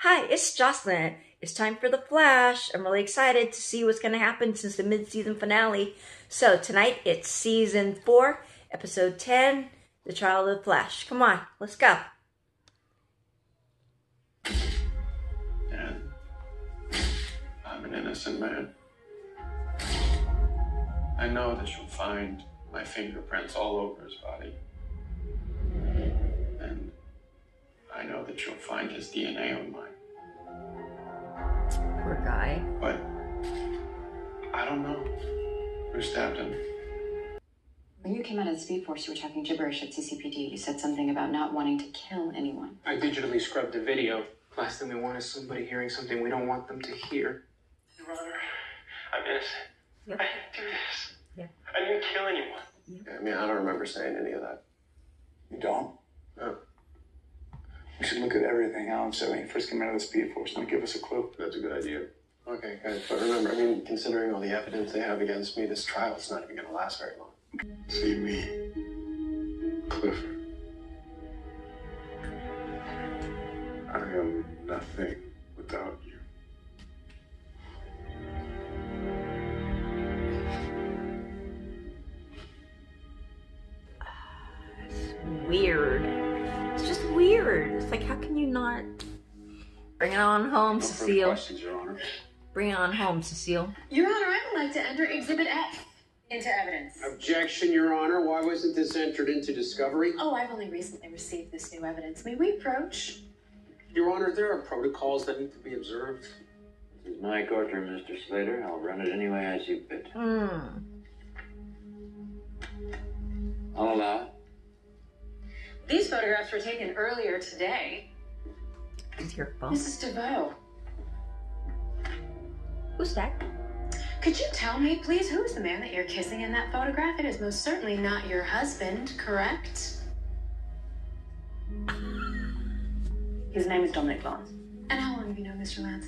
Hi, it's Jocelyn. It's time for The Flash. I'm really excited to see what's going to happen since the mid-season finale. So tonight it's season 4, episode 10, The Trial of the Flash. Come on, let's go. Dad, I'm an innocent man. I know that you'll find my fingerprints all over his body. And I know that you'll find his DNA on mine. Poor guy. But I don't know who stabbed him. When you came out of the Speed Force, you were talking gibberish at CCPD. You said something about not wanting to kill anyone. I digitally scrubbed the video. Last thing we want is somebody hearing something we don't want them to hear. Your Honor, I'm innocent. Yep. I didn't do this. Yeah. I didn't kill anyone. Yep. I mean, I don't remember saying any of that. You don't? No. We should look at everything Alan said when he first came out of the Speed Force. Don't give us a clue. That's a good idea. Okay, good. But remember, I mean, considering all the evidence they have against me, this trial is not even going to last very long. See me, Clifford. I am nothing without you. Weird. It's just weird. It's like, how can you not... Bring it on home, no further Cecile. questions, Your Honor. Bring it on home, Cecile. Your Honor, I would like to enter Exhibit F into evidence. Objection, Your Honor. Why wasn't this entered into discovery? Oh, I've only recently received this new evidence. May we approach? Your Honor, there are protocols that need to be observed. This is my courtroom, Mr. Slater. I'll run it any way I see fit. I'll allow it. These photographs were taken earlier today. It's your phone. Mrs. Devoe, Who's that? could you tell me, please, who is the man that you're kissing in that photograph? It is most certainly not your husband, correct? His name is Dominic Lance. And how long have you known Mr. Lance?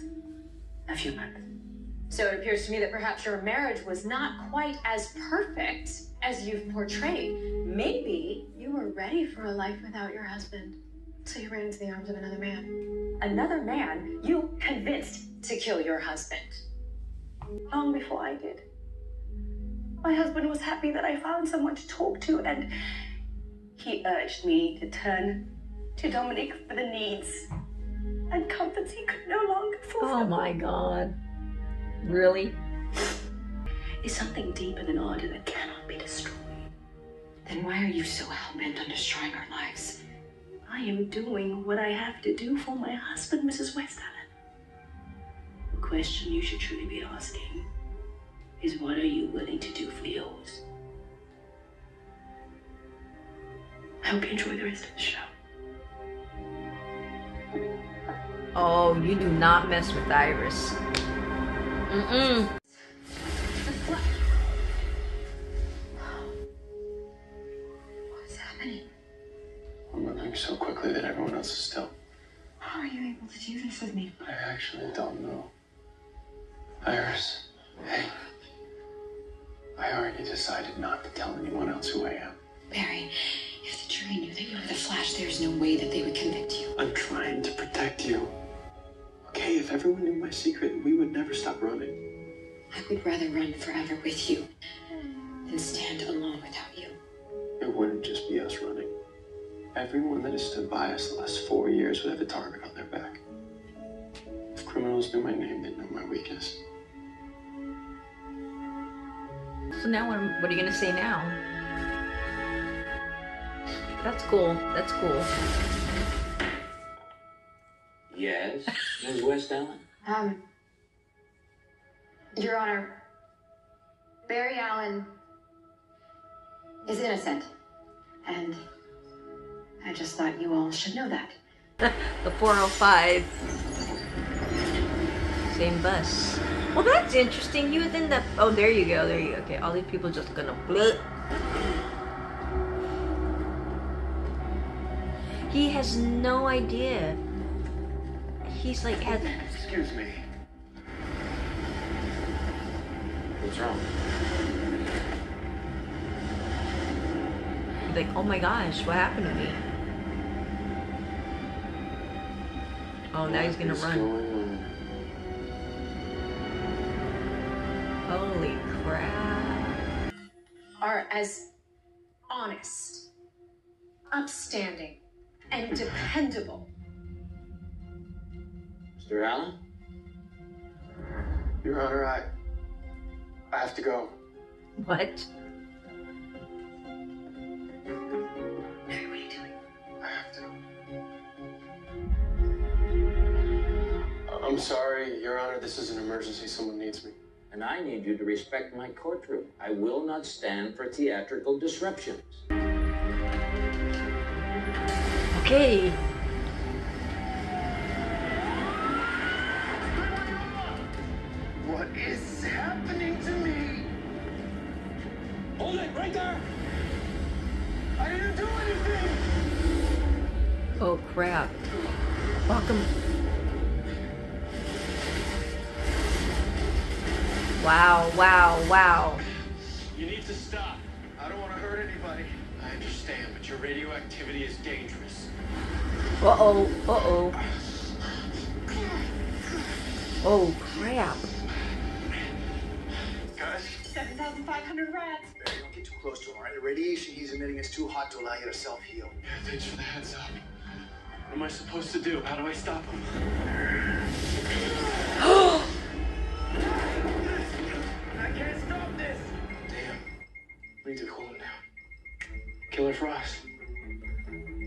A few months. So it appears to me that perhaps your marriage was not quite as perfect as you've portrayed. Maybe you were ready for a life without your husband, so you ran into the arms of another man. Another man you convinced To kill your husband. long before I did. My husband was happy that I found someone to talk to, and he urged me to turn to Dominic for the needs and comforts he could no longer fulfill. Oh my god. Really? Is something deeper than order that cannot be destroyed. Then why are you so hell-bent on destroying our lives? I am doing what I have to do for my husband, Mrs. Westallen. The question you should truly be asking is, what are you willing to do for yours? I hope you enjoy the rest of the show. Oh, you do not mess with Iris. What's happening? I'm moving so quickly that everyone else is still. How are you able to do this with me? I actually don't know. Iris, hey. I already decided not to tell anyone else who I am. Barry, if the jury knew that you were the Flash, there's no way that they would convict you. I'm trying to protect you. Okay, if everyone knew my secret, we would never stop running. I would rather run forever with you than stand alone without you. It wouldn't just be us running. Everyone that has stood by us the last 4 years would have a target on their back. If criminals knew my name, they'd know my weakness. So now what are you gonna say now? That's cool. That's cool. Yes, Ms. Westallen? Your Honor, Barry Allen is innocent. And I just thought you all should know that. The 405. Same bus. Well, that's interesting. He was in the... Oh, there you go. There you go. Okay, all these people just gonna... Bleh. He has no idea. He's like... Excuse me. What's wrong? Like, oh my gosh, what happened to me? Oh, now he's gonna run. Holy crap. Are as honest, upstanding, and dependable. Mr. Allen? Your Honor, I have to go. What? Harry, what are you doing? I have to. I'm sorry, Your Honor, this is an emergency. Someone needs me. And I need you to respect my courtroom. I will not stand for theatrical disruptions. Okay. What is happening to me? Hold it right there! I didn't do anything! Oh crap. Walk him. Wow, wow, wow. You need to stop. I don't want to hurt anybody. I understand, but your radioactivity is dangerous. Uh-oh, uh-oh. Oh crap. Guys? 7,500 rats. Barry, don't get too close to him, all right? The radiation he's emitting is too hot to allow you to self-heal. Yeah, thanks for the heads up. What am I supposed to do? How do I stop him? I can't stop this! Damn. We need to cool him down. Killer Frost.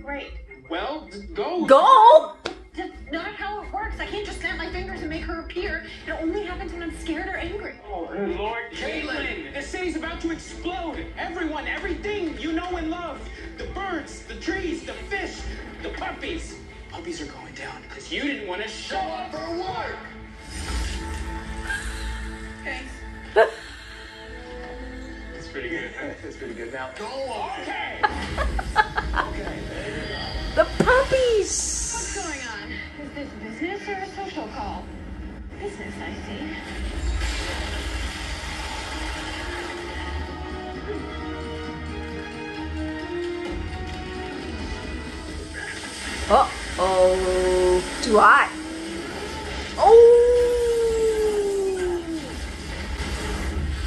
Great. Well, go! Go! That's not how it works. I can't just snap my fingers and make her appear. It only happens when I'm scared or angry. Oh, good Lord. Caitlin! The city's about to explode. Everyone, everything you know and love. The birds, the trees, the fish, the puppies. Puppies are going down because you didn't want to show up for work. Okay. It's pretty good. It's pretty good. Now, go Okay. Okay. The puppies! What's going on? Is this business or a social call? Business, I see. Uh-oh. Too hot. Oh!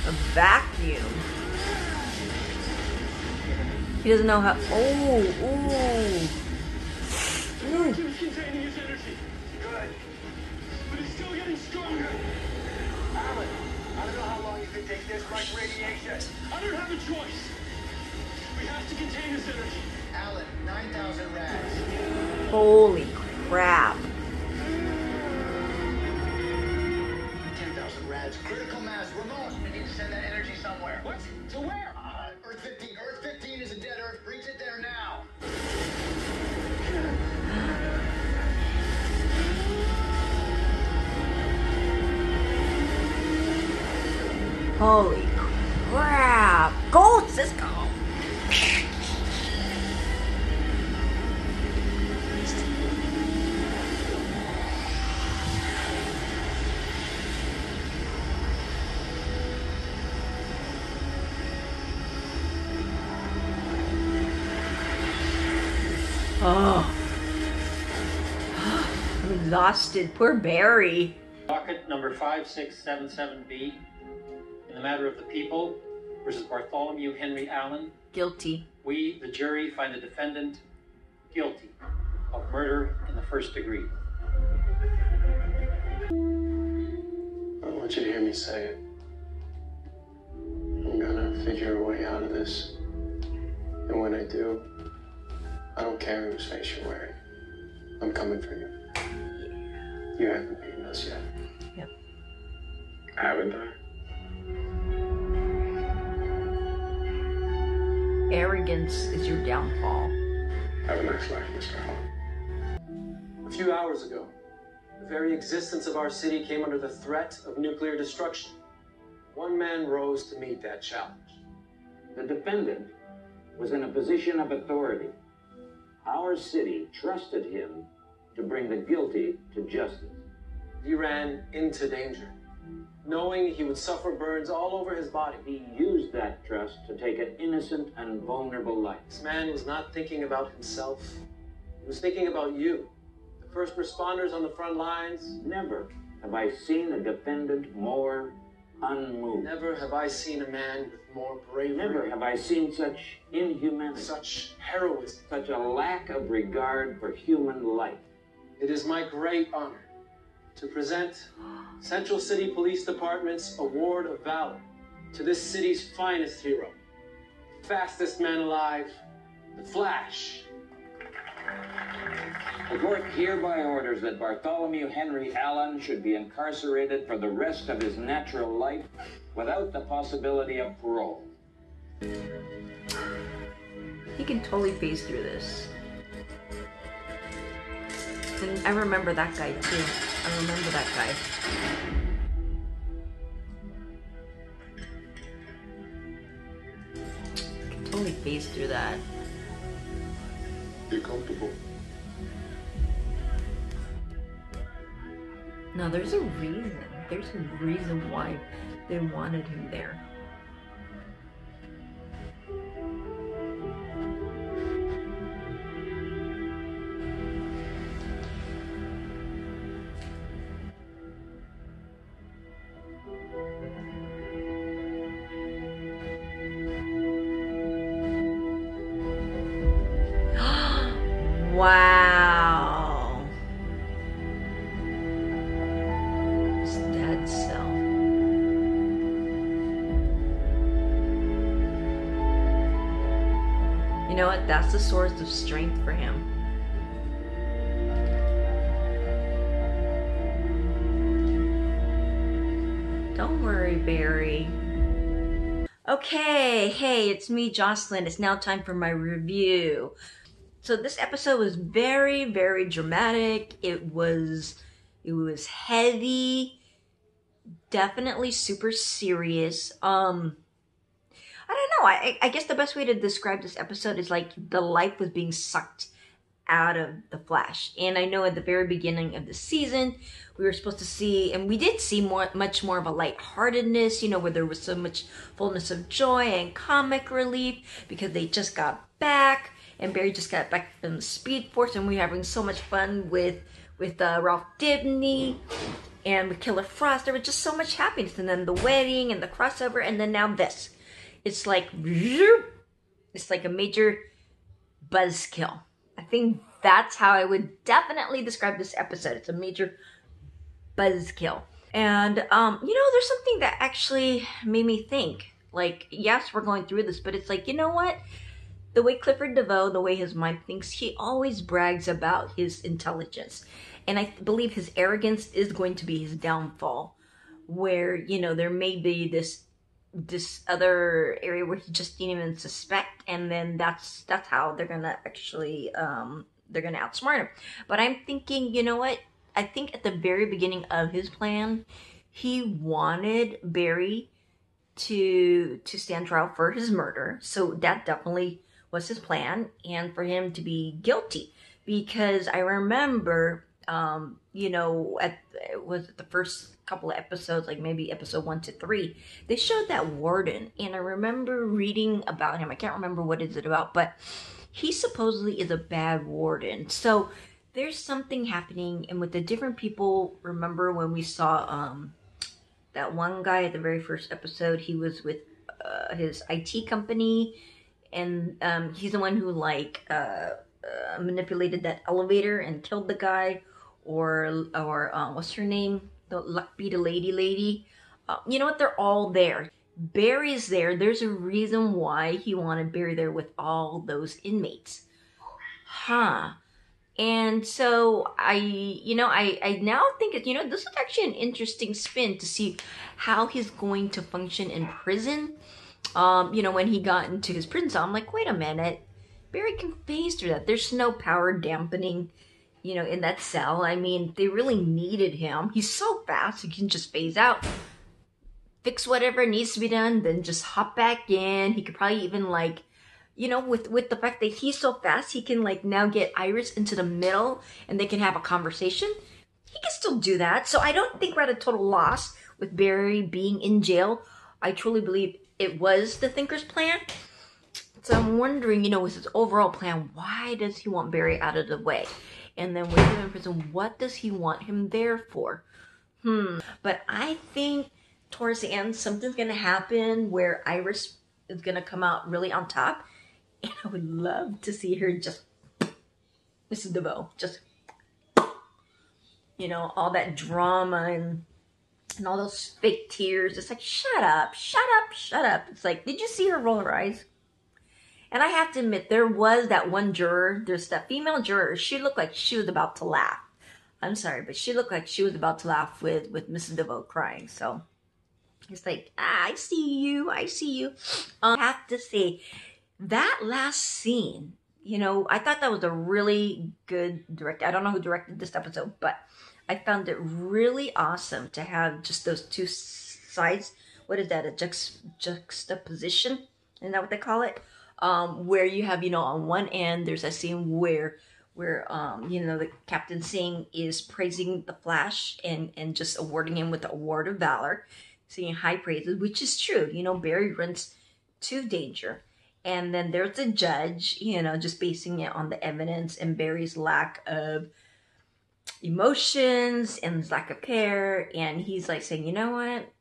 A vacuum. He doesn't know how. Oh, ooh. Ooh. Keep containing his energy. Good. But it's still getting stronger. Alan, I don't know how long you can take this much radiation. I don't have a choice. We have to contain his energy. Alan, 9,000 rats. Holy crap. 10,000 rats. Critical mass. Ramon, we need to send that energy somewhere. What? To where? Earth 15. Earth 15 is a dead Earth. Reach it there now. Holy crap. Go, Cisco. Oh. I'm exhausted. Poor Barry. Docket number 5677B, in the matter of the people versus Bartholomew Henry Allen, Guilty. we, the jury, find the defendant guilty of murder in the first degree. I want you to hear me say it. I'm gonna figure a way out of this. And when I do, I don't care whose face you're wearing. I'm coming for you. You haven't beaten us yet. Yep. Haven't I? Arrogance is your downfall. Have a nice life, Mr. Hall. A few hours ago, the very existence of our city came under the threat of nuclear destruction. One man rose to meet that challenge. The defendant was in a position of authority. Our city trusted him to bring the guilty to justice. He ran into danger, knowing he would suffer burns all over his body. He used that trust to take an innocent and vulnerable life. This man was not thinking about himself. He was thinking about you, the first responders on the front lines. Never have I seen a defendant more unmoved. Never have I seen a man with more bravery. Never have I seen such inhumanity, such heroism, such a lack of regard for human life. It is my great honor to present Central City Police Department's Award of Valor to this city's finest hero, fastest man alive, the Flash. The court hereby orders that Bartholomew Henry Allen should be incarcerated for the rest of his natural life without the possibility of parole. He can totally phase through this. And I remember that guy too. I remember that guy. Can totally phase through that. You're comfortable. No, there's a reason. There's a reason why they wanted him there. Wow. His dad's cell. You know what? That's the source of strength for him. Don't worry, Barry. Okay, hey, it's me, Jocelyn. It's now time for my review. So this episode was very, very dramatic. It was heavy, definitely super serious. I don't know. I guess the best way to describe this episode is like the life was being sucked out of the Flash. And I know at the very beginning of the season, we were supposed to see, and we did see much more of a lightheartedness, you know, where there was so much fullness of joy and comic relief because they just got back. And Barry just got back from the Speed Force, and we were having so much fun with Ralph Dibny and with Killer Frost. There was just so much happiness, and then the wedding and the crossover, and then now this. It's like a major buzzkill. I think that's how I would definitely describe this episode. It's a major buzzkill, and you know, there's something that actually made me think. Like, yes, we're going through this, but it's like, you know what? The way Clifford Devoe, the way his mind thinks, he always brags about his intelligence. And I believe his arrogance is going to be his downfall. Where, you know, there may be this other area where he just didn't even suspect. And then that's how they're going to actually, they're going to outsmart him. But I'm thinking, you know what? I think at the very beginning of his plan, he wanted Barry to stand trial for his murder. So that definitely was his plan, and for him to be guilty, because I remember, you know, was it the first couple of episodes, like maybe episode 1 to 3, they showed that warden, and I remember reading about him. I can't remember what is it about, but he supposedly is a bad warden. So there's something happening, and with the different people, remember when we saw that one guy at the very first episode, he was with his IT company, and he's the one who like manipulated that elevator and killed the guy, or what's her name, the Luckbeat lady. You know what? They're all there. Barry's there. There's a reason why he wanted Barry there with all those inmates. And so I now think, you know, this is actually an interesting spin to see how he's going to function in prison. You know, when he got into his prison cell, I'm like, wait a minute, Barry can phase through that. There's no power dampening, you know, in that cell. I mean, they really needed him. He's so fast, he can just phase out, fix whatever needs to be done, then just hop back in. He could probably even, like, you know, with the fact that he's so fast, he can like now get Iris into the middle and they can have a conversation. He can still do that. So I don't think we're at a total loss with Barry being in jail. I truly believe it was the Thinker's plan. So I'm wondering, you know, with his overall plan, why does he want Barry out of the way? and then with him in prison, what does he want him there for? But I think towards the end, something's going to happen where Iris is going to come out really on top. And I would love to see her just, Mrs. Devoe, just, you know, all that drama and all those fake tears. It's like, shut up, shut up, shut up. It's like, did you see her roll her eyes? And I have to admit, there was that one juror, there's that female juror, she looked like she was about to laugh. I'm sorry, but she looked like she was about to laugh with Mrs. Devoe crying. So it's like, I see you, I see you. I have to say, that last scene, you know, I thought that was a really good director. I don't know who directed this episode, but I found it really awesome to have just those two sides. What is that, a juxtaposition? Isn't that what they call it? Where you have, you know, on one end, there's a scene where you know, the Captain Singh is praising the Flash and just awarding him with the Award of Valor, singing high praises, which is true. You know, Barry runs to danger. And then there's a judge, you know, just basing it on the evidence and Barry's lack of emotions and his lack of care. And he's like saying, you know what?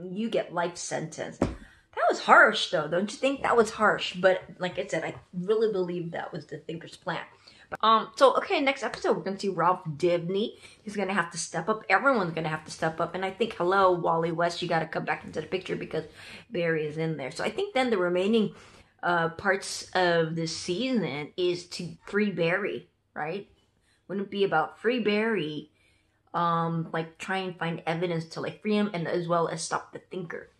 You get life sentence. That was harsh, though. Don't you think that was harsh? But like I said, I really believe that was the thinker's plan. So, okay, next episode, we're going to see Ralph Dibny. He's going to have to step up. Everyone's going to have to step up. And I think, hello, Wally West, you got to come back into the picture because Barry is in there. So I think then the remaining parts of this season is to free Barry, right? Wouldn't it be about free Barry, like try and find evidence to like free him and as well as stop the thinker?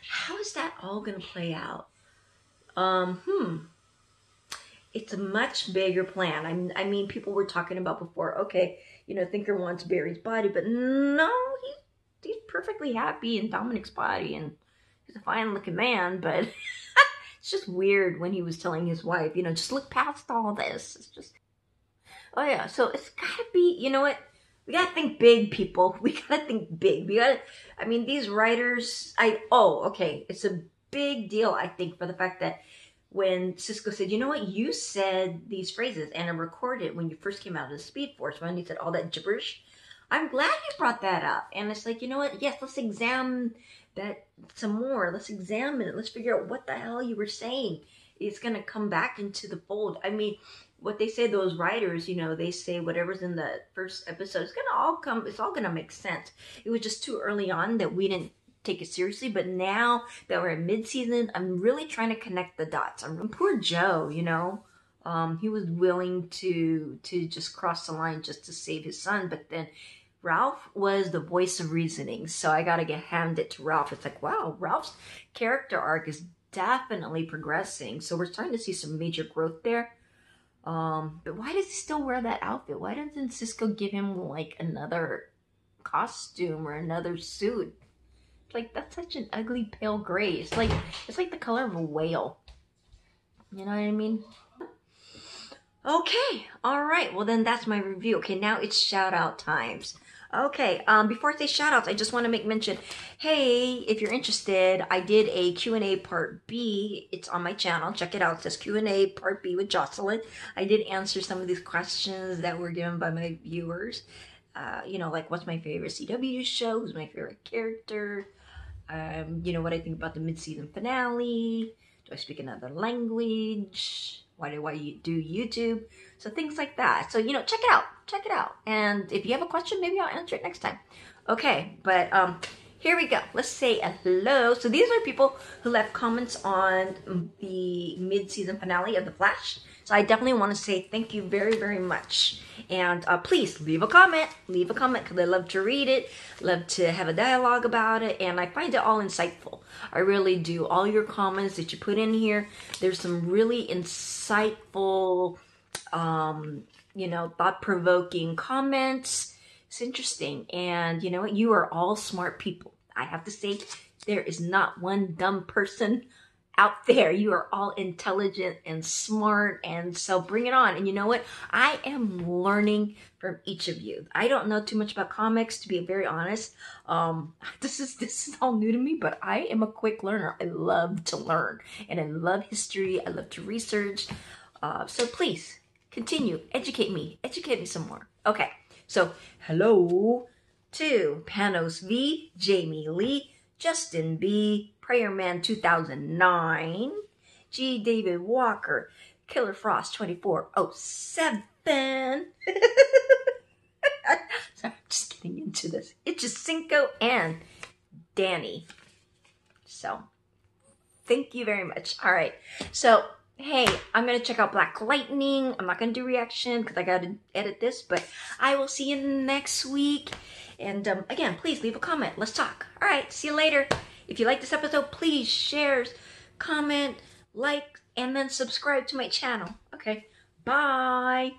How is that all going to play out? It's a much bigger plan. I mean, people were talking about before, okay, you know, Thinker wants Barry's body, but no, he's perfectly happy in Dominic's body, and he's a fine-looking man, but it's just weird when he was telling his wife, you know, just look past all this. It's just, oh yeah, so it's gotta be, you know what, we gotta think big, people. We gotta think big. I mean, these writers, okay, it's a big deal, I think, for the fact that when Cisco said, you know what, you said these phrases and I recorded when you first came out of the Speed Force, when you said all that gibberish. I'm glad you brought that up. And it's like, you know what, yes, let's examine that some more. Let's examine it. Let's figure out what the hell you were saying. It's going to come back into the fold. I mean, what they say, those writers, you know, they say whatever's in the first episode, it's all going to make sense. It was just too early on that we didn't take it seriously, but now that we're in mid-season, I'm really trying to connect the dots. Poor Joe, you know, he was willing to just cross the line just to save his son, but then Ralph was the voice of reasoning, so I gotta hand it to Ralph. It's like, wow, Ralph's character arc is definitely progressing, so we're starting to see some major growth there. But why does he still wear that outfit? Why doesn't Cisco give him like another costume or another suit? Like, that's such an ugly pale gray. It's like the color of a whale. You know what I mean? Okay, all right. Well, then that's my review. Okay, now it's shout out times. Okay, before I say shout outs, I just want to make mention, hey, if you're interested, I did a Q&A part B. It's on my channel. Check it out. It says Q&A part B with Jocelyn. I did answer some of these questions that were given by my viewers. You know, like, what's my favorite CW show? Who's my favorite character? You know, what I think about the mid-season finale. Do I speak another language? Why do I do YouTube? So things like that. So, you know, check it out. Check it out. And if you have a question, maybe I'll answer it next time. Okay, but here we go. Let's say a hello. So these are people who left comments on the mid-season finale of The Flash. So I definitely want to say thank you very, very much. And please leave a comment. Leave a comment because I love to read it. Love to have a dialogue about it. And I find it all insightful. I really do. All your comments that you put in here, there's some really insightful, you know, thought-provoking comments. It's interesting. And you know what? You are all smart people. I have to say, there is not one dumb person out there. You are all intelligent and smart, and so bring it on. And you know what? I am learning from each of you. I don't know too much about comics, to be very honest. This is all new to me, but I am a quick learner. I love to learn, and I love history. I love to research. So please Continue. Educate me some more. Okay, so hello to Panos V, Jamie Lee, Justin B, Prayer Man 2009, G. David Walker, Killer Frost 2407. So I'm just getting into this. It's just Cinco and Danny. So thank you very much. All right. So hey, I'm going to check out Black Lightning. I'm not going to do reaction because I got to edit this, but I will see you next week. And again, please leave a comment. Let's talk. All right. See you later. If you like this episode, please share, comment, like, and then subscribe to my channel. Okay. Bye.